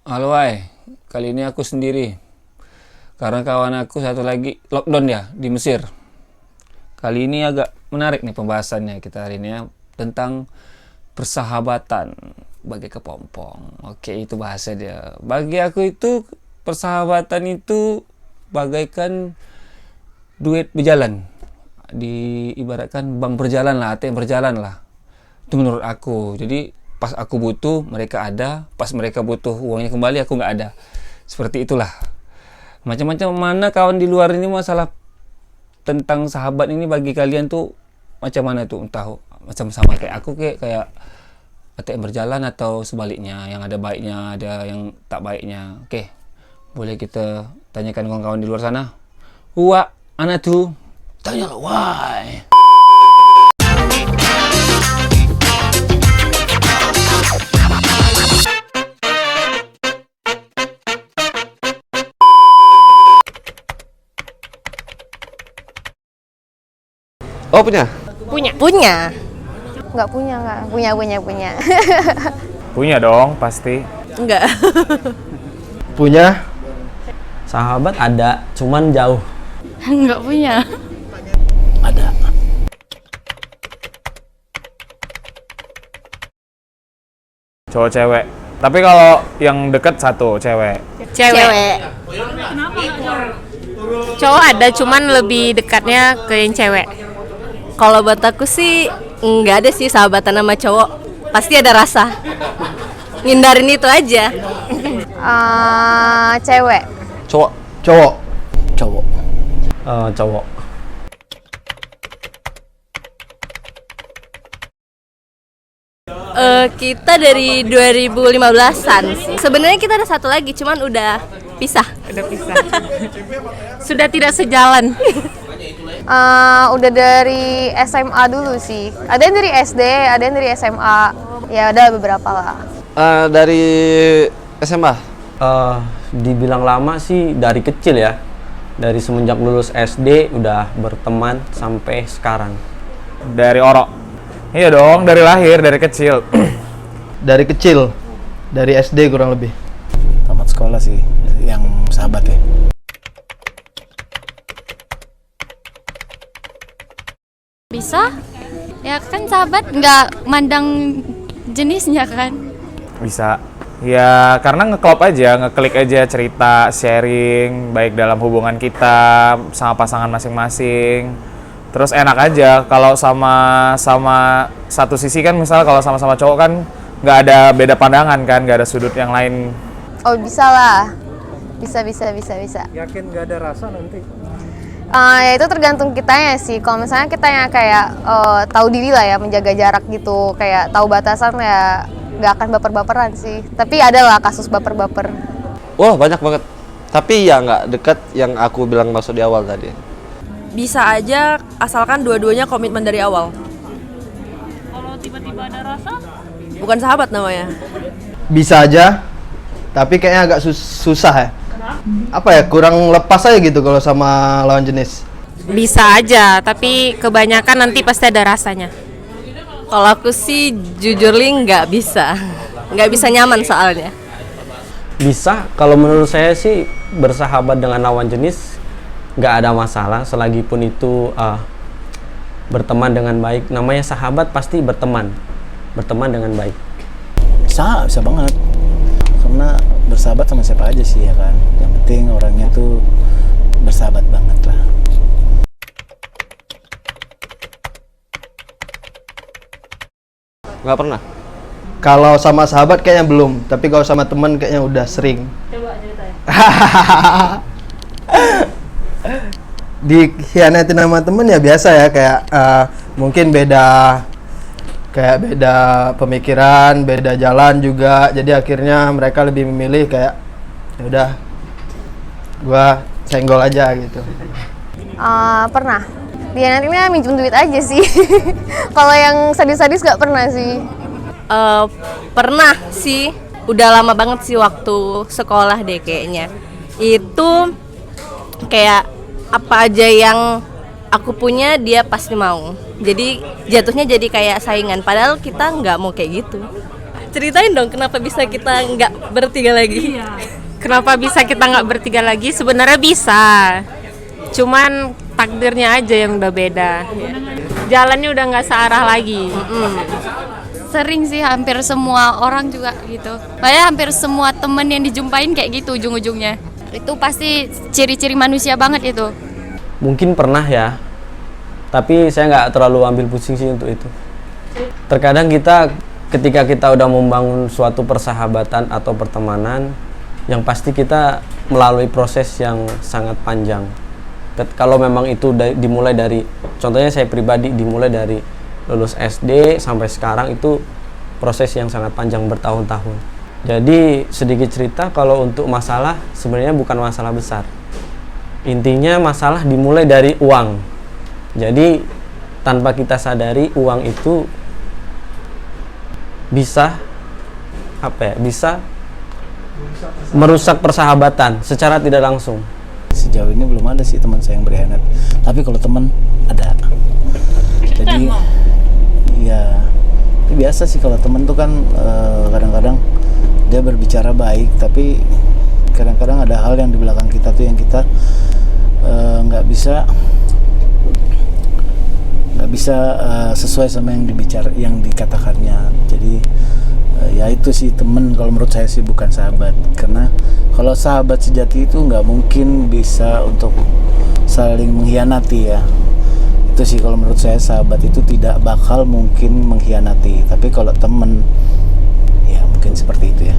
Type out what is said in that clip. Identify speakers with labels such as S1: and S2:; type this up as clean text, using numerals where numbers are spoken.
S1: Halo, kali ini aku sendiri. Karena kawan aku satu lagi lockdown ya di Mesir. Kali ini agak menarik nih pembahasannya kita hari ini ya, tentang persahabatan bagai kepompong. Oke, itu bahasa dia. Bagi aku itu persahabatan itu bagaikan duit berjalan. Diibaratkan bank berjalan lah, ATM berjalan lah. Itu menurut aku. Jadi pas aku butuh mereka ada, pas mereka butuh uangnya kembali aku nggak ada. Seperti itulah. Macam-macam mana kawan di luar ini masalah tentang sahabat ini bagi kalian tuh macam mana tuh, entah macam sama kayak aku kayak ATM berjalan atau sebaliknya, yang ada baiknya ada yang tak baiknya. Oke, boleh kita tanyakan kawan-kawan di luar sana. Anak tuh tanya lo, why?
S2: Oh, punya?
S3: Punya. Nggak punya. Punya.
S4: Punya dong, pasti.
S3: Enggak.
S2: Punya?
S5: Sahabat ada, cuman jauh.
S3: Nggak punya.
S2: Ada.
S4: Cowok cewek. Tapi kalau yang deket satu cewek.
S3: Cewek. Cowok ada, cuman lebih dekatnya ke yang cewek. Kalau buat aku sih nggak ada sih sahabatan sama cowok. Pasti ada rasa. Ngindarin itu aja. Cewek.
S2: Cowok. Cowok. Cowok.
S5: Cowok.
S3: Kita dari 2015-an sih. Sebenarnya kita ada satu lagi, cuman udah pisah. Sudah tidak sejalan. Udah dari SMA dulu sih. Ada yang dari SD, ada yang dari SMA. Ya ada beberapa lah.
S2: Dari SMA?
S5: Dibilang lama sih dari kecil ya. Dari semenjak lulus SD udah berteman sampai sekarang.
S4: Dari orok. Iya dong, dari lahir, dari kecil.
S2: Dari kecil. Dari SD kurang lebih.
S6: Tamat sekolah sih, yang sahabat ya.
S7: Bisa, ya kan sahabat nggak mandang jenisnya kan.
S4: Bisa. Ya, karena ngeklop aja, ngeklik aja cerita, sharing, baik dalam hubungan kita sama pasangan masing-masing. Terus enak aja kalau sama satu sisi kan, misal kalau sama-sama cowok kan nggak ada beda pandangan kan, nggak ada sudut yang lain.
S3: Oh bisa lah. Bisa.
S6: Yakin gak ada rasa nanti?
S3: Ya itu tergantung kitanya sih. Kalau misalnya kitanya kayak tahu diri lah ya, menjaga jarak gitu, kayak tahu batasan ya nggak akan baper-baperan sih. Tapi ada lah kasus baper-baper.
S2: Wah, banyak banget. Tapi ya nggak dekat yang aku bilang maksud di awal tadi.
S8: Bisa aja asalkan dua-duanya komitmen dari awal.
S7: Kalau tiba-tiba ada rasa,
S8: Bukan sahabat namanya.
S2: Bisa aja, tapi kayaknya agak susah ya. Apa ya, kurang lepas aja gitu kalau sama lawan jenis.
S3: Bisa aja, tapi kebanyakan nanti pasti ada rasanya.
S8: Kalau aku sih jujur nggak bisa nyaman soalnya.
S5: Bisa, kalau menurut saya sih bersahabat dengan lawan jenis nggak ada masalah selagi pun itu berteman dengan baik. Namanya sahabat pasti berteman dengan baik.
S6: Bisa banget. Karena bersahabat sama siapa aja sih ya kan. Yang penting orangnya tuh bersahabat banget lah.
S2: Nggak pernah. Kalau sama sahabat kayaknya belum, tapi kalau sama teman kayaknya udah sering.
S7: coba ceritain.
S2: Dikhianatin sama temen ya biasa ya, kayak mungkin beda pemikiran, beda jalan juga, jadi akhirnya mereka lebih memilih kayak ya udah gua senggol aja gitu.
S3: Pernah. Dia nantinya minjem duit aja sih. Kalau yang sadis-sadis nggak pernah sih.
S8: Pernah sih, udah lama banget sih waktu sekolah deh kayaknya. Itu kayak apa aja yang aku punya dia pasti mau. Jadi jatuhnya jadi kayak saingan, padahal kita nggak mau kayak gitu. Ceritain dong kenapa bisa kita nggak bertiga lagi.
S9: Kenapa bisa kita nggak bertiga lagi? Sebenarnya bisa, cuman takdirnya aja yang udah beda. Jalannya udah nggak searah lagi.
S7: Sering sih, hampir semua orang juga gitu. Kayak hampir semua temen yang dijumpain kayak gitu ujung-ujungnya. Itu pasti ciri-ciri manusia banget itu.
S5: Mungkin pernah ya, tapi saya nggak terlalu ambil pusing sih untuk itu. Terkadang ketika kita udah membangun suatu persahabatan atau pertemanan, yang pasti kita melalui proses yang sangat panjang. Kalau memang itu dimulai dari, contohnya saya pribadi dimulai dari lulus SD sampai sekarang, itu proses yang sangat panjang bertahun-tahun. Jadi sedikit cerita, kalau untuk masalah sebenarnya bukan masalah besar. Intinya masalah dimulai dari uang. Jadi tanpa kita sadari uang itu bisa bisa merusak persahabatan secara tidak langsung.
S6: Sejauh ini belum ada sih teman saya yang berkhianat. Tapi kalau teman ada. Jadi ya itu biasa sih kalau teman tuh kan kadang-kadang dia berbicara baik, tapi kadang-kadang ada hal yang di belakang kita tuh yang kita nggak bisa sesuai sama yang dikatakannya. Jadi ya itu sih temen, kalau menurut saya sih bukan sahabat. Karena kalau sahabat sejati itu nggak mungkin bisa untuk saling mengkhianati ya. Itu sih kalau menurut saya, sahabat itu tidak bakal mungkin mengkhianati. Tapi kalau temen ya mungkin seperti itu ya.